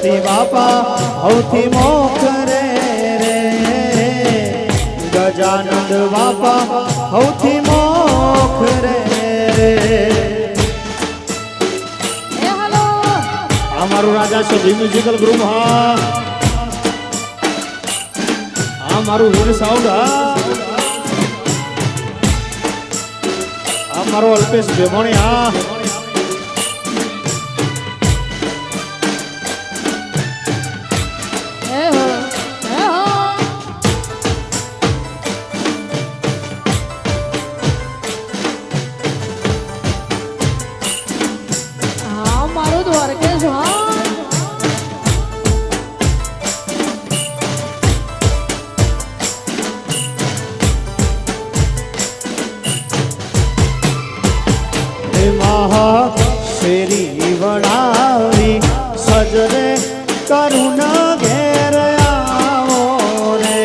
ગણપતિ બાપા હૌથી મોખરે રે ગજાનંદ બાપા હૌથી મોખરે રે અમારું રાજા સધી મ્યુઝિકલ ગ્રુપ હા આ મારું વીર સાઉન્ડ આ મારો અલ્પેશ ભેમોણી હા શેરી વડાવી સજરે કરુણ ઘેર આવો રે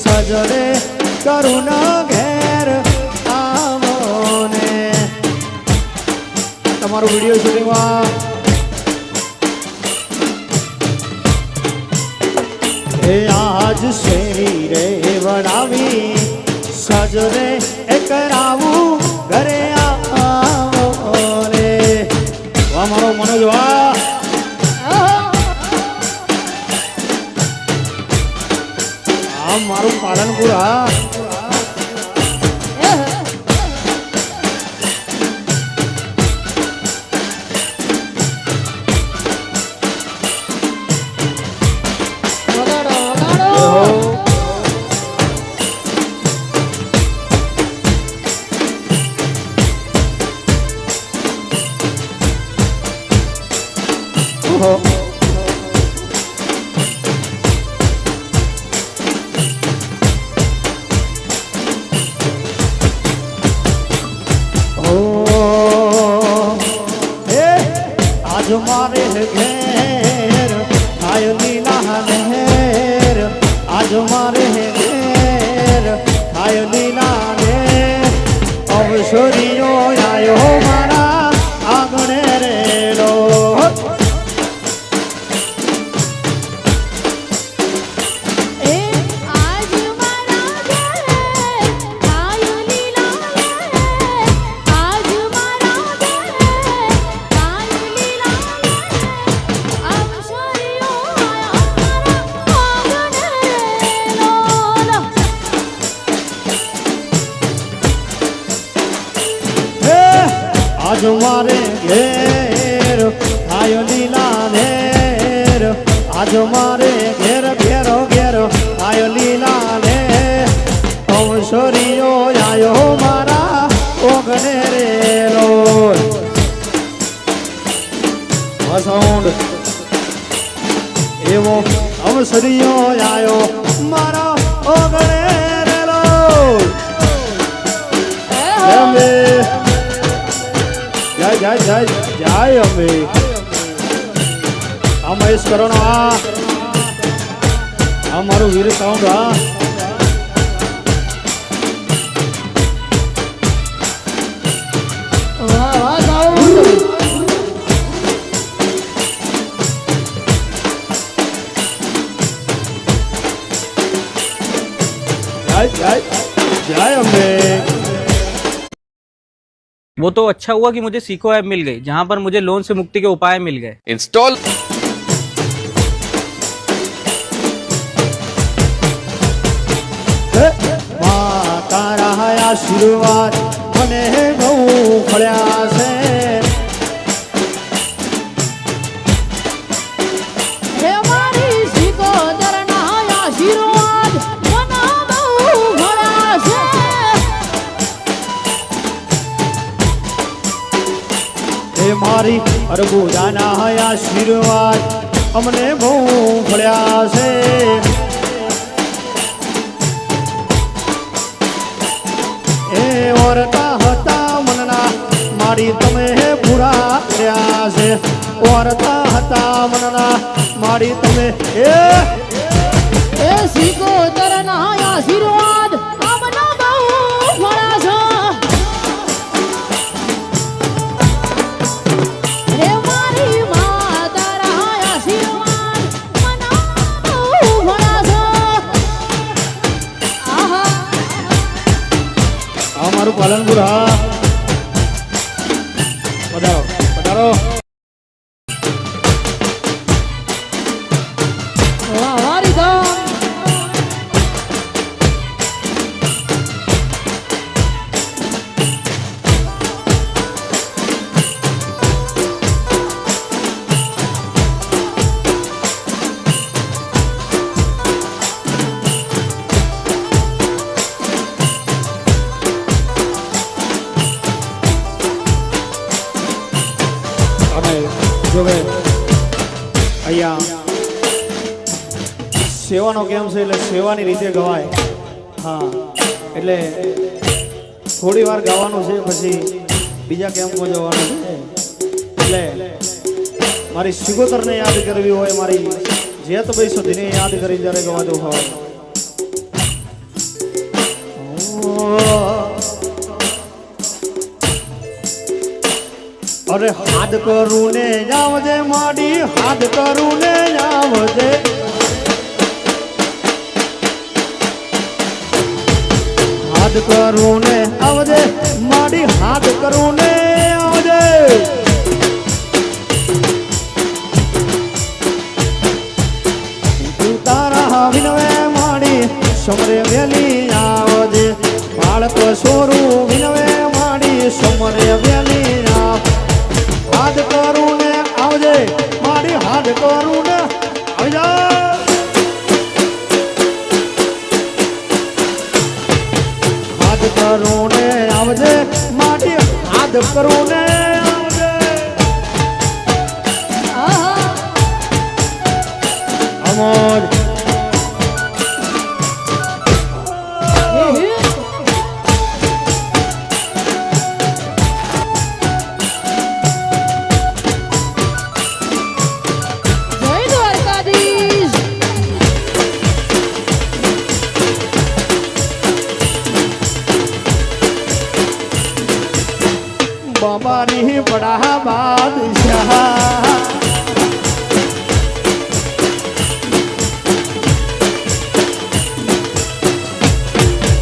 સજરે કરુણ ઘેર આવો ને તમારું વિડીયો શૂટિંગમાં એ આજ શેરી રે વડાવી સજરે એ કરાવું ઘરે આવો રે વાહ મારો મનોજ વાહ મારું પાલનપુર હા आज मारे घेर आय लीला लहर आज मारे घेर आय लीला रे अवसरियो आयो मारा आंगणे रेलो आज मारे घेर आयो लीला घेर आज मारे घेर घेरो घेरो आयो लीला ने अवसरियो आयो मारा ओगणे रेलो साउंड एवो अवसरियो आयो मारा ओगणे रेलो जय जय जय जय अम्बे आ महेश करण आ मारू वीर साउंड जय जय जय अम्बे। वो तो अच्छा हुआ कि मुझे सीखो ऐप मिल गई, जहां पर मुझे लोन से मुक्ति के उपाय मिल गए। इंस्टॉल तारा आशीर्वाद મને બહુ ફળ્યા છે હે મારી અરબુદાના આશીર્વાદ અમને બહુ મળ્યા છે. એ ઓરતા હતા મનના મારી તમે પૂરા કર્યા છે. ઓરતા હતા મનના મારી તમે એ સિકોતરના આશીર્વાદ અમને બહુ મળ્યા છે. હે મારી માતાના આશીર્વાદ મને બહુ મળ્યા છે. આહા આ મારું પાલનપુર. હા પધારો પધારો. વારી ધામ અને જો કે અહીંયા સેવાનો કેમ છે એટલે સેવાની રીતે ગવાય. હા એટલે થોડી વાર ગાવાનું છે પછી બીજા કેમ્પમાં જવાનું છે. એટલે મારી સિગોતરને યાદ કરવી હોય, મારી જેતભાઈ સુધીને યાદ કરી જ્યારે ગવાતું હોય. અરે હાથ કરું ને જાવજે માડી, હાથ કરું ને જાવજે. હાથ કરું ને આવજે માડી, હાથ કરું ને આવજે. તું તારા વિનવે માડી સમરે વેલી આવજે. બાળક સોરું વિનવે માડી સમરે વેલી આવ. હાથ કરું ને આવજે માડી, હાથ કરું ને આવજે. હાથ કરું ને આવજે માડી, હાથ કરું ને આવજે. આહા અમોજ હે હે જય દ્વારકાધીશ. બાબાની બડા બાદશાહ.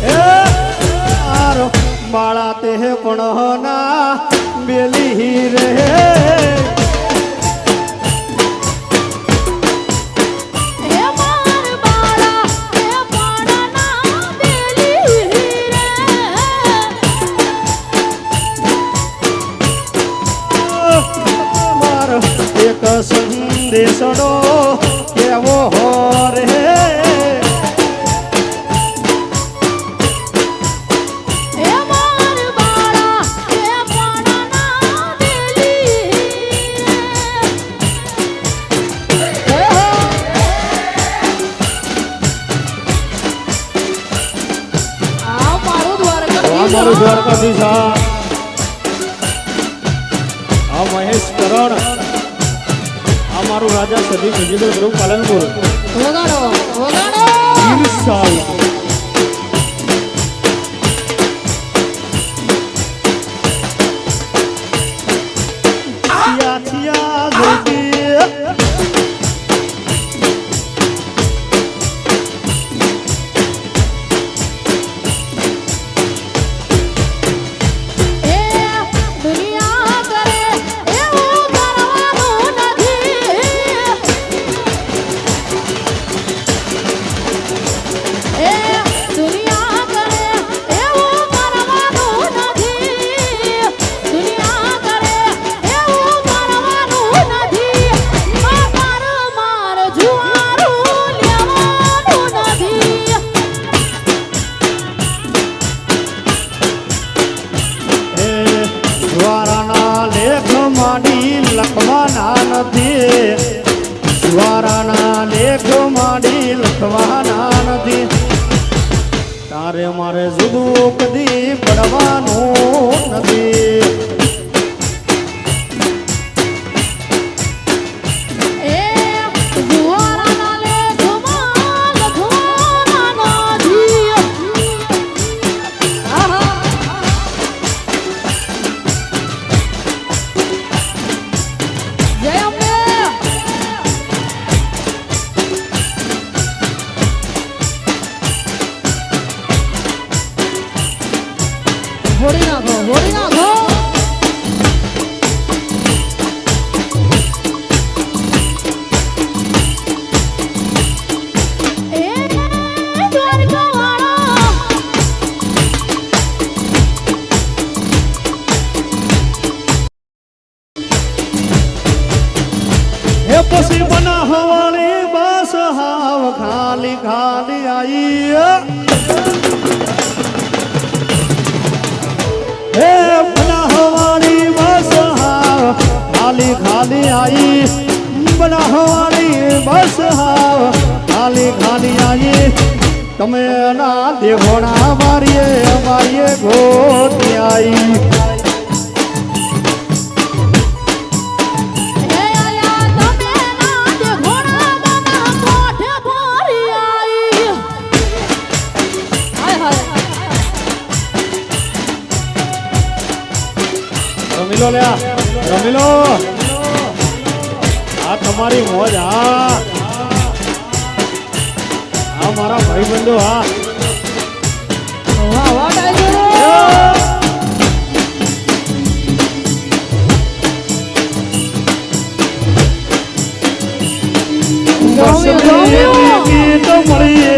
એ આરો બાળા તે પણ ના બેલી રે. હે માર બાળા હે પાડના બેલી રે. મારો એક સંદેશનો કેવો રે. હે માર બાળા હે પાડના બેલી રે. આ મારું આ મારું દ્વારકાધીશ. આ મહેશ કરણ. આ મારું રાજા સદી વિજય ગ્રુપ પાલનપુર. વગાડો વગાડો. ઈર્ષાલ. થિયા થિયા જોઈતી. એ દુનિયા કરે એવું કરવાનું નથી. એ નથી, સુવારાના લેખ માંડી લખવાના નથી. તારે મારે જુદું કદી પડવાનું નથી. એ જુવારાના લેખમાં લખવાના નથી. આહા. જય અંબે. હોડી નાખો, હોડી નાખો. એ દ્વારકાવાળા. હે પછી બનાવવાની બસ હાવ ખાલી ખાલી આઈ. હે બનાવવાની બસ હાવ ખાલી ખાલી આઈ. બનાવવાની બસ હાવ ખાલી ખાલી આઈ. તમે ના દેખોણા મારીએ મારીએ ગોતી આઈ. હે આયા તમે ના દેખોણા બના કોઠે ભરી આઈ. હાય હાય. રમીલો લ્યા રમીલો. આ તમારી મોજ. હા આ મારા ભાઈબંધો. હા વાહ વાહ ટાઈગર. ગીત મળીએ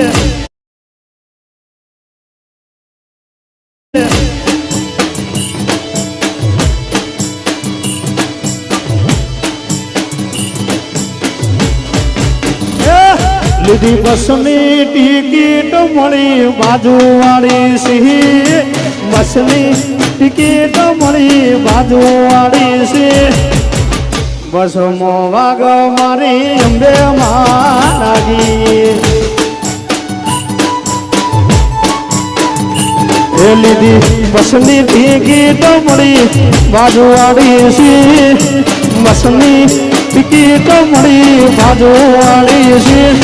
લીધી બસની ટિકિટ મળી બાજુવાળી સી. બસની ટિકિટ મળી બાજુવાળી સી. બસમાં વાગ મારી અંબે માં લાગી. એ લીધી બસની ટિકિટ મળી બાજુવાળી સી. બસની ટિકિટ મળી બાજુવાળી સી.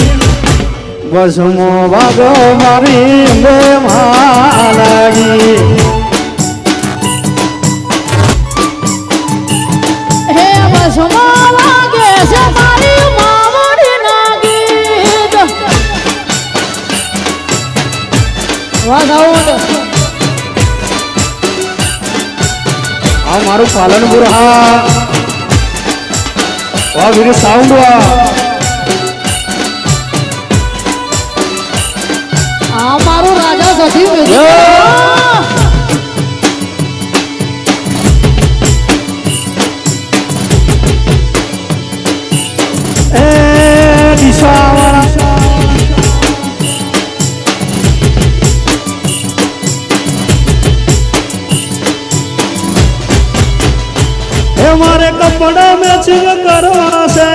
બસમાં વાગ મારી અંબે માં લાગી. હે બસમાં વાગે છે મારી માવડીના ગીત. વાહ સાઉન્ડ. આ મારું પાલનપુર. હા વાહ વીર સાઉન્ડ. વાહ આ મારું રાજા સધી મ્યુઝિક. એ દિશાવાળા. એ મારે કપડા મેચિંગ કરવા છે.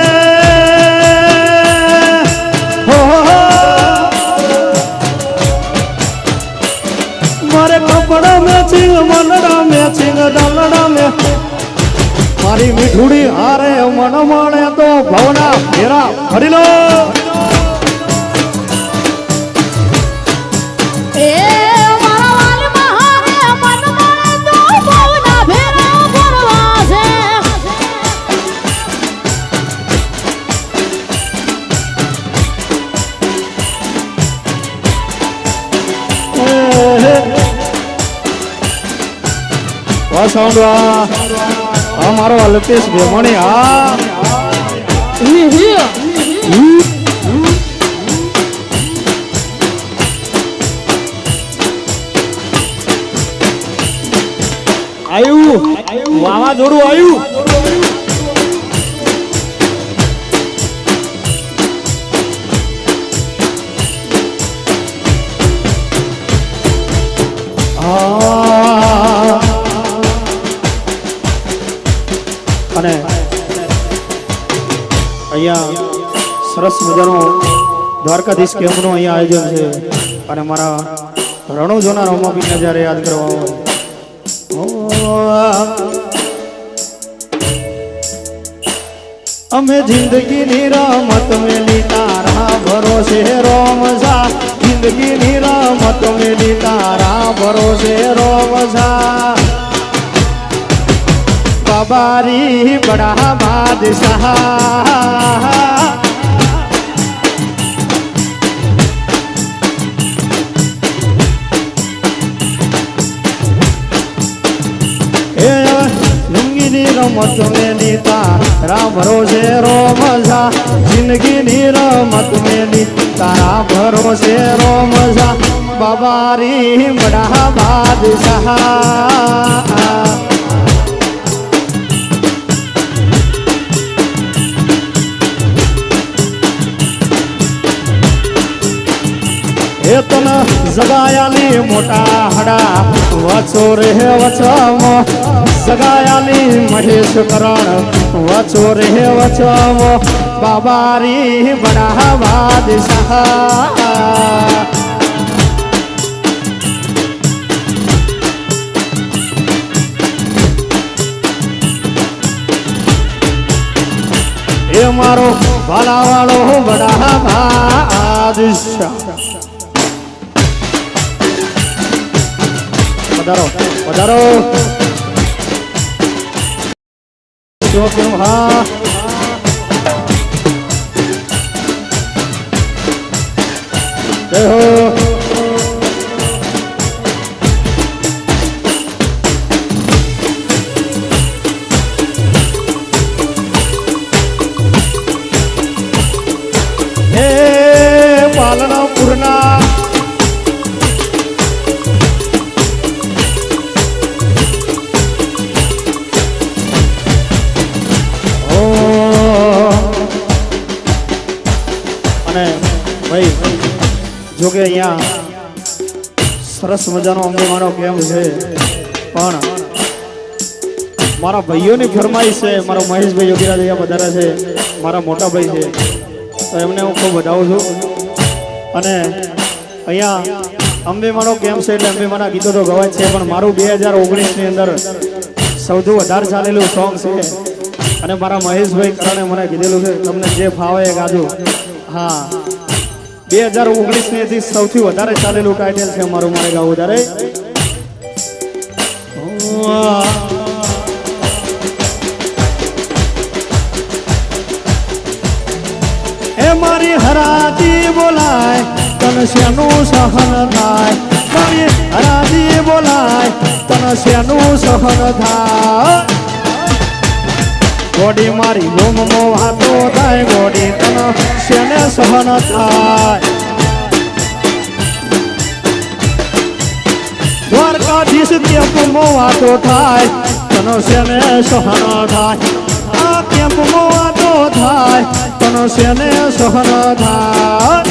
હો હો હો. મારે કપડા મેચિંગ મનડા મેચિંગ દલડા મે. મારી મીઠુડી હારે મન મળે તો ભવના ફેરા ફરી લો. એ મારા વાલમાં હારે મન મળે તો ભવના ફેરા ફરવા છે. વાહ સાઉન્ડ. આ મારો અલ્પેશ ભેમણી. હા આયુ વાવાઝોડું આવ્યું. અને અહીંયા સરસ મજાનો દ્વારકાધીશ કેમ્પનું અહીંયા આયોજન છે અને મારા રણુજોના રોમાપીને જ્યારે યાદ કરવા હોય અમે જિંદગીની રમત મેલી તારા ભરોસે રોમસા જિંદગીની રમત મેલી તારા ભરોસે રોમસા બાબારી બડા બાદશાહ રમત મેલી તારા ભરોસે રોમસા જિંદગીની રમત મેલી તારા ભરોસે રોમસા બાબારી બડા બાદશાહ એ તન જગાયાલી મોટા હડા વચો રે વચમ જગાયાલી મહેશ કરણ વચો રે વચમ બાબારી બડા બાદશાહ એ મારો ભાલાવાળો બડા બાદશાહ વધારો વધારો હા જય હો હે પાલનપુરના જોકે અહીંયા સરસ મજાનો અંબેમાનો કેમ્પ છે પણ મારા ભાઈઓની ફરમાઈશ છે મારો મહેશભાઈ યોગીરાજ અહીંયા પધાર્યા છે મારા મોટા ભાઈ છે તો એમને હું ખૂબ વધાવું છું અને અહીંયા અંબેમાનો કેમ્પ છે એટલે અંબેમાના ગીતો તો ગવાય છે પણ મારું 2019ની અંદર સૌથી વધારે ચાલેલું સોંગ છે અને મારા મહેશભાઈ કરણે મને કીધેલું છે તમને જે ફાવે એ ગાજો હા 2019 ની સૌથી વધારે ચાલેલું ટાઇટલ છે અમારું મારે ગાવું વધારે એ મારી હરાજી બોલાય તન શેનું સહન થાય મારી હરાજી બોલાય તન શેનું સહન થાય ગોડી મારી લોમ મોહાતો થાય ગોડી તન શેને સહન થાય દ્વારકાધીશ કેમ્પ મોહાતો થાય તન શેને સહન થાય આ કેમ્પ મોહાતો થાય તન શેને સહન થાય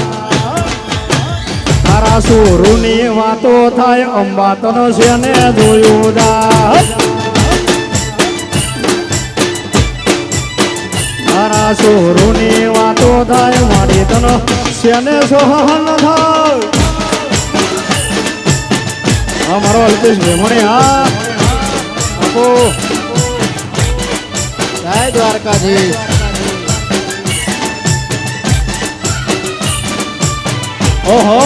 તારા સુરુની વાતો થાય અંબા તન શેને જોયું જાય તારા સોરુની વાતો થાય મારી તન શેને સહન થાય અમારો અલ્પેશ ભેમણી હા આપો જય દ્વારકાધીશ ઓહો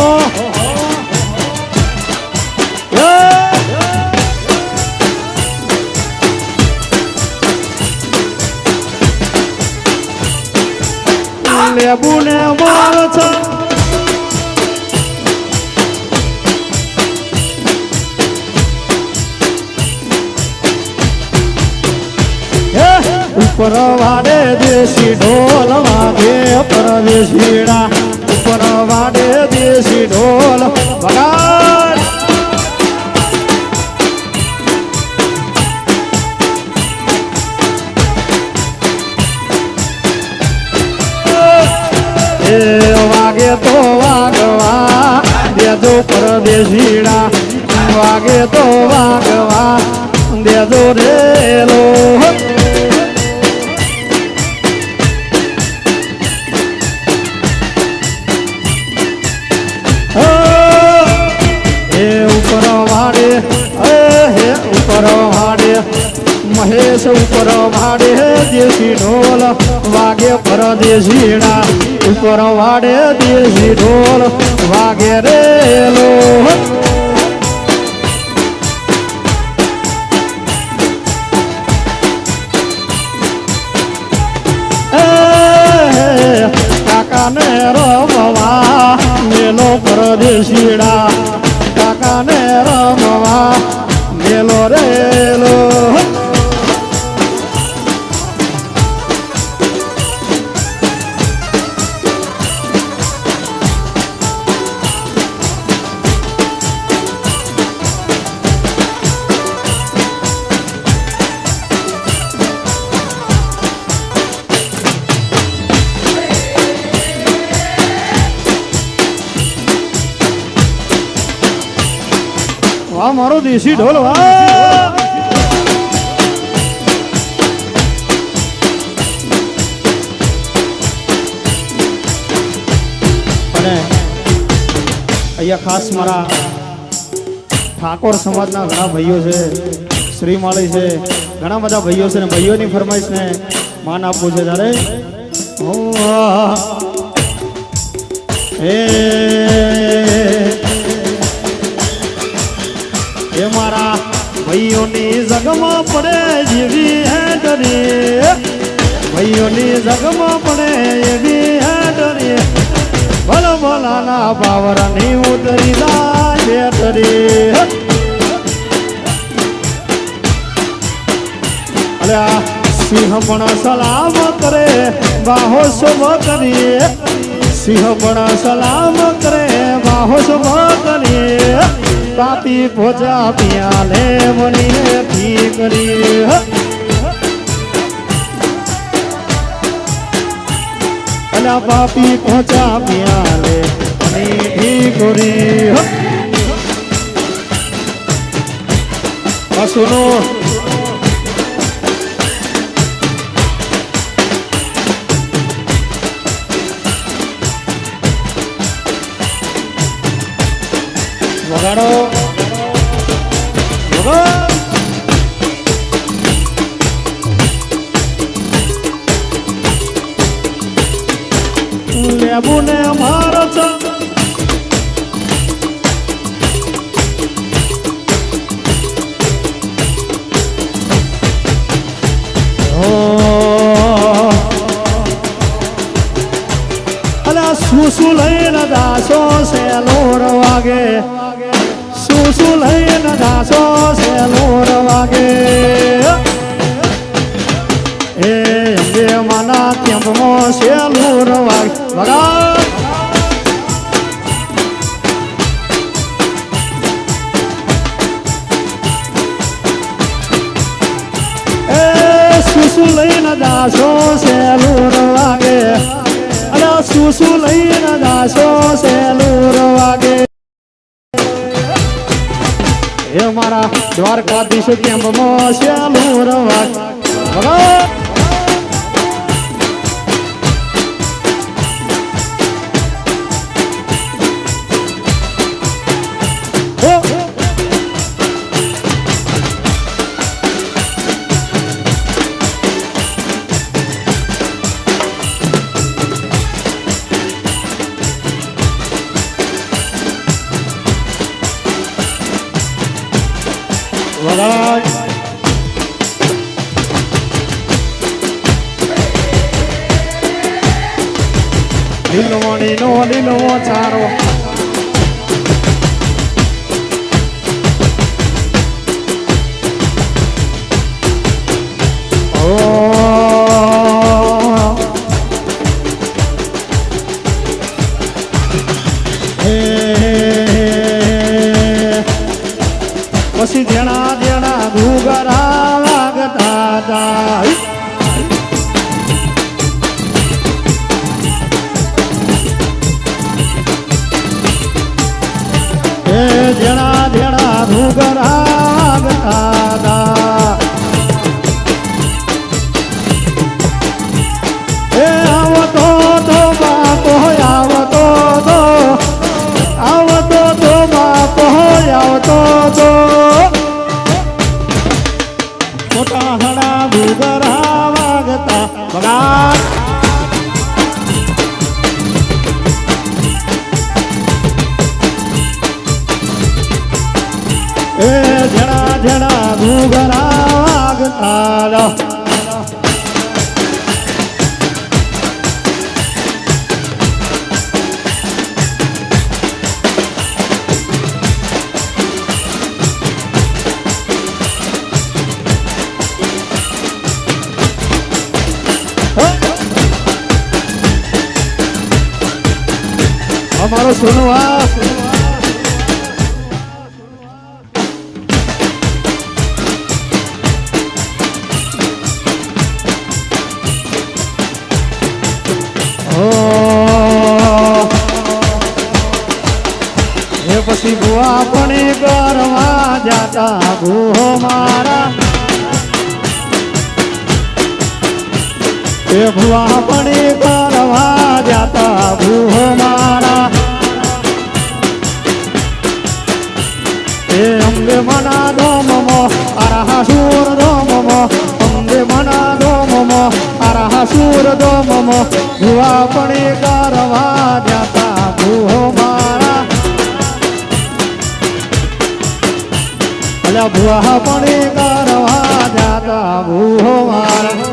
લેબુ ને માર છે ઉપર વાડે દેશી ઢોલ વાગે પરદેશીડા ઉપર વાડે દેશી ઢોલ વગાડ વાગે તો વાગવા દેજો પરદેશીડા વાગે તો વાગવા દેજો રેલો દેશ ઉપર વાડે દેશી ઢોલ વાગે પરદેશીડા ઉપર વાડે દેશી ઢોલ વાગે રેલો કાકાને રમવા મેલો પરદેશીડા કાકાને રમવા મેલો રેલો વાહ મારો દેશી ઢોલ વાહ અને અહીંયા ખાસ મારા ઠાકોર સમાજના ઘણા ભાઈઓ છે શ્રીમાળી છે ઘણા બધા ભાઈઓ છે ને ભાઈઓની ફરમાઈશને માન આપવું છે ત્યારે એ મારા ભાઈઓની જગમાં પડે જેવી હેડરી ભાઈઓની જગમાં પડે એવી હેડરી ભલો ભલાના બાવરની ઉતરી જાય બેટરી અલ્યા સિંહ પણ સલામ કરે બાહો શુભ કરીએ સિંહ પણ સલામ કરે બાહો શુભ કરીએ પાપી ભોજા પિયાલે મણીને ઠી કરી અલા પાપી ભોજા પિયાલે મણી ઠી કરી સુનો વગાડો લેબુ ને મારો અલા શું લઈને દાસો સેલોર વાગે શું લઈને દાસો સેલોર વાગે એ અંબે માના કેમ્પમાં સેલોર વાગે વગા એ શું લઈને દાસો સેલોર વાગે અલા શું લઈને દાસો સેલોર વાગે એ મારા દ્વારકાધીશ કેમ્પમાં શ્યાલું રવા વગાડ લીલવણી નો લીલવો ચારો પછી દેણા દેણા ઘુગરા વાગતા હતા એ દેણા દેણા ઘુગરા વાગતા હતા એ આવતો તો બાપો આવતો તો બાપો આવતો તો મોટા હડા ઘૂઘરા વાગતા બગાડ એ જણા જણા ઘૂઘરા વાગતા અમારો સોનવા એ પછી બુઆ પણ કરવા જાતા ભૂહો મારા એ ભુવા પણ કરવા જાતા ભૂહો મારા એ અંબે મના ધોમમો અરહા સુર ધોમમો અંબે મના ધોમમો અરહા સુર ધોમમો ભુવા પણ કરવા જાતા ભૂહો મારા અલ્યા ભુવા પણ કરવા જાતા ભૂહો મારા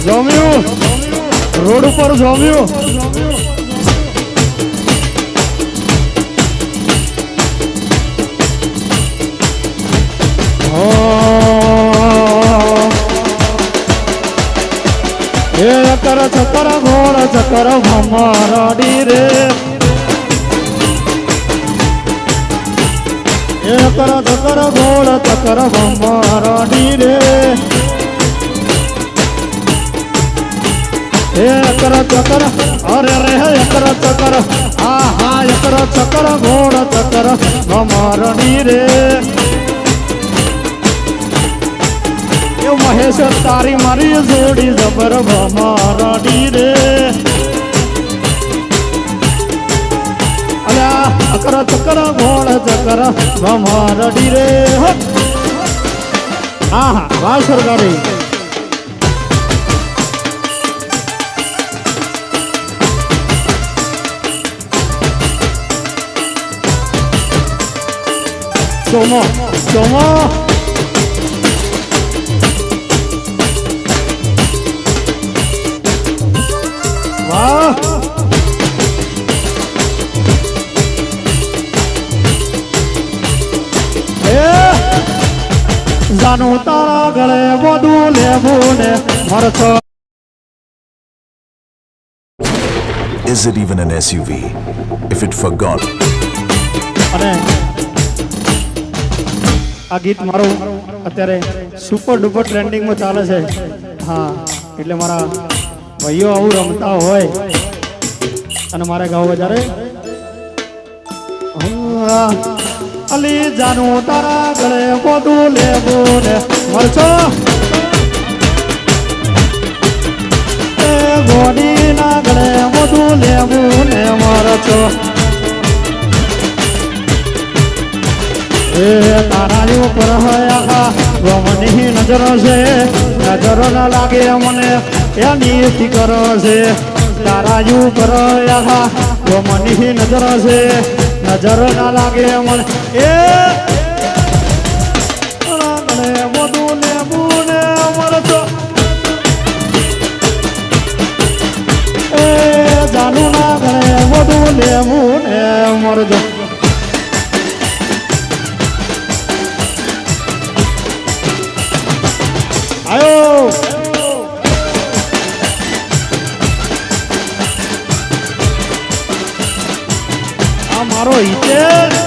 જોમ્યું રોડ ઉપર જોમ્યું એ ચકર ચકર ઘોડ ચકર ભમરડી રે એ ચકર ચકર ઘોડ ચકર ભમરડી રે એ ચકર ચકર અરે રે ચકર ચકર હા હા ચકર ચકર ઘોડ ચકર ભમરડી રે મહેશ તારી મારી જોડી જબર ભમરડી રે અલ્યા અકર ચકર ઘોડ ચકર ભમરડી રે હા હા વાહ સરકારી સોમો સોમો જાનું તારા ગળે બધું લેવું ને મરતો Is it even an SUV if it forgot? અને આ ગીત મારું અત્યારે સુપર ડુપર ટ્રેન્ડિંગમાં ચાલે છે હા એટલે મારા ભાઈઓ આવું રમતા હોય અને મારે ગાવું જ્યારે અલી જાનું તારા ગળે બધું લેવું ને મરચો એ ગોડી ના ગળે બધું લેવું ને મરચો એ તારા ઉપર હયા ગમની નજરો છે નજરો ના લાગે મને એની ફિકર છે તારા ઉપર હયા ગમની નજરો છે નજરો ના લાગે મને એ બધું લેવું ને મરચો એ જાનું ના ગળે બધું લેવું ને મરચો આયો આ મારો હિતેશ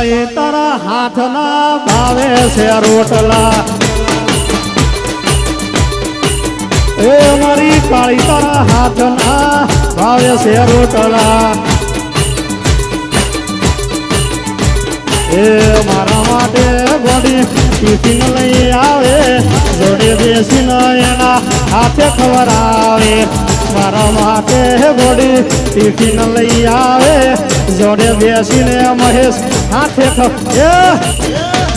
કાળી તારા હાથના ભાવે છે રોટલા એ મારી કાળી તારા હાથના ભાવે છે રોટલા એ મારા માટે ગોડી ટિફિન લઈ આવે જોડે બેસીને એના હાથે ખવડાવે મારા માટે ગોડી ટિફિન લઈ આવે જોડે બેસીને મહેશ હાથે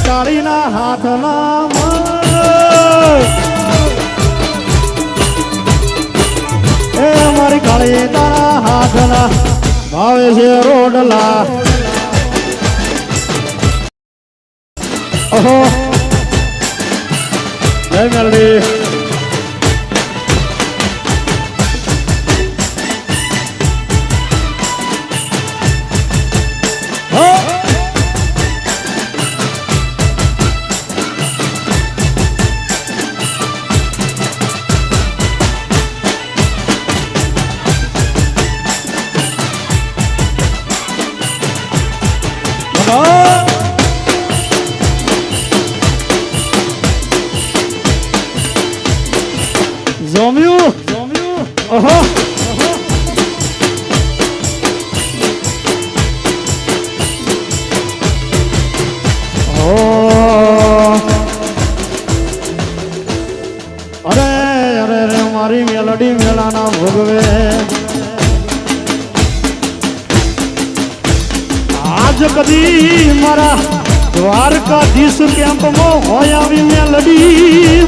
કાળીના હાથના એ મારી કાળી તારા હાથના ભાવે છે રોટલા ઓહો જય મેલડી Zomiu! Oho! અરે મારી મેલડી મેળાના ભોગવે આજ કદી મારા દ્વારકાધીશ કેમ્પમાં હોય આવી મેલડી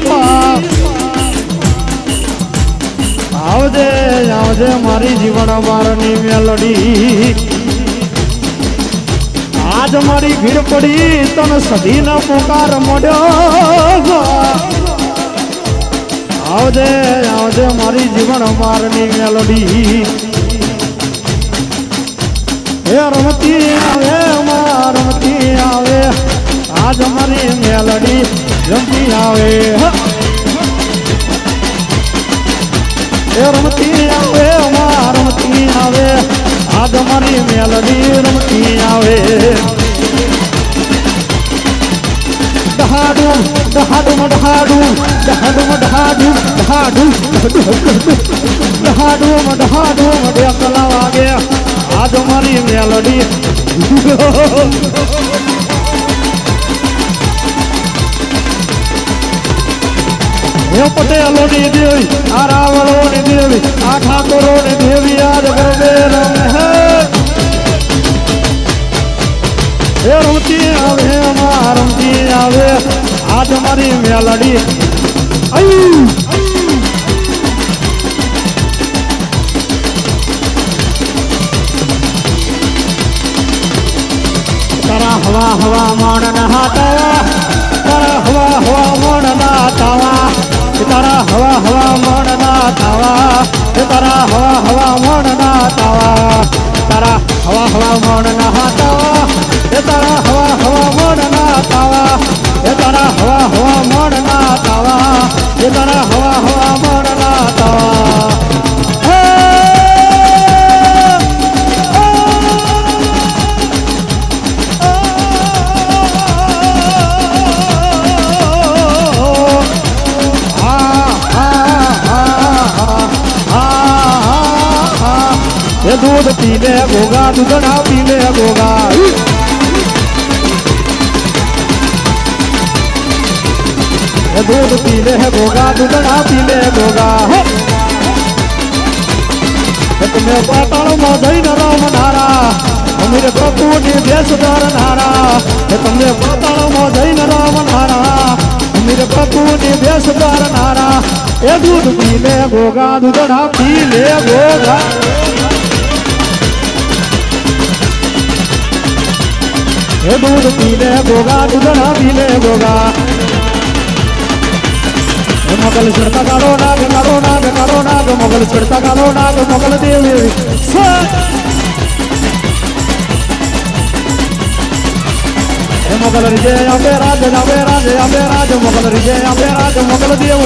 આવજે આવજે મારી જીવન મારની મેલડી આજ મારી ભીડ પડી તને સધીનો પુકાર મળ્યો આવજે આવજે મારી જીવન મારની મેલડી હે રમતી આવે રમતી આવે આજ મારી મેલડી રમતી આવે રમતી આવે રમતી આવે આજ મારી મેલડી રમતી આવે દહાડું દહાડું દહાડું દહાડું દહાડું દહાડું દહાડું દહાડું ડેકલા વાગે આજ મારી મેલડી હે પટેલોની દેવી આ રાવળોની દેવી આ ઠાકોરોની દેવી આજ ગરબે રમે હે રમતી આવે રમતી આવે આજ મારી મેલડી તારા હવા હવા મણ નહાતા તારા હવા હવા મણ નાતાવા તારા હવા હવા મણ નાતાવા તારા હવા હવા મણ નાતાવા તારા હવા હવા મણ નહાતાવા તારા હવા હવા મણ નાતાવા તારા હવા હવા મણ નાતાવા તારા હવા હવા મણ નાતાવા दूध पी ले गोगा दूधड़ा पी ले गोगा दूध पी ले गोगा दूधड़ा पी ले गोगा तुम्हें पाताल में जैन राम नारा अमीर प्रभु ने देश दर नारा तुम्हें पाताल में जैन राम नारा अमीर प्रभु ने देश दर नारा ए दूध पी ले गोगा दूधड़ा पी ले गोगा हे दूध पी ले गोगा दूधड़ा पी ले गोगा मोगल छिड़ता कालो नाग मोगल छिड़ता कालो नाग मोगल देवी मोगल रिजे अबे राज मोगल रिजे अबे राज मोगल देव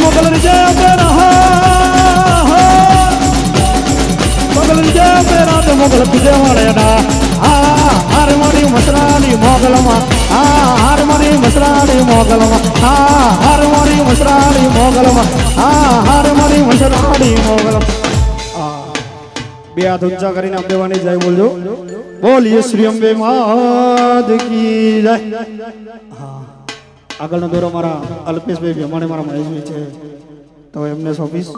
मोगल रिजे अबे મોગલ પીધે મળેડા હાર મારી મસરાની મોગલમાં હાર મારી મસરાની મોગલમાં હાર મારી મસરાની મોગલમાં હાર મારી મસરાની મોગલમાં બે હાથ ઊંચા કરીને આપદેવાની જય બોલજો બોલીએ શ્રી અંબે માત કી જય આગળનો દોરો મારા અલ્પેશભાઈ ભેમાણે મારા મહેશભાઈ છે તો એમને સોંપીશ